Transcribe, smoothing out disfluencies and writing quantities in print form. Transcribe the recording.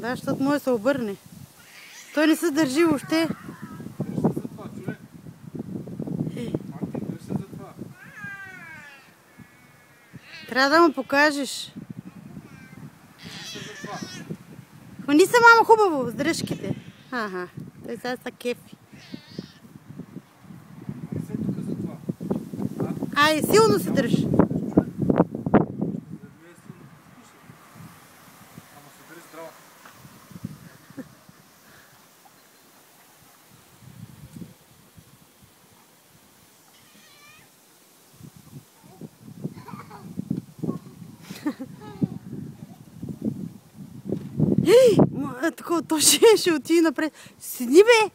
Да, защото може да се обърне. Той не се държи въобще. Трябва да му покажеш. Хвани се, мама, хубаво, с дръжките. Ага, той сега са кефи. Ай, силно се държи. Такова, то ще отиде напред. Седни, бе!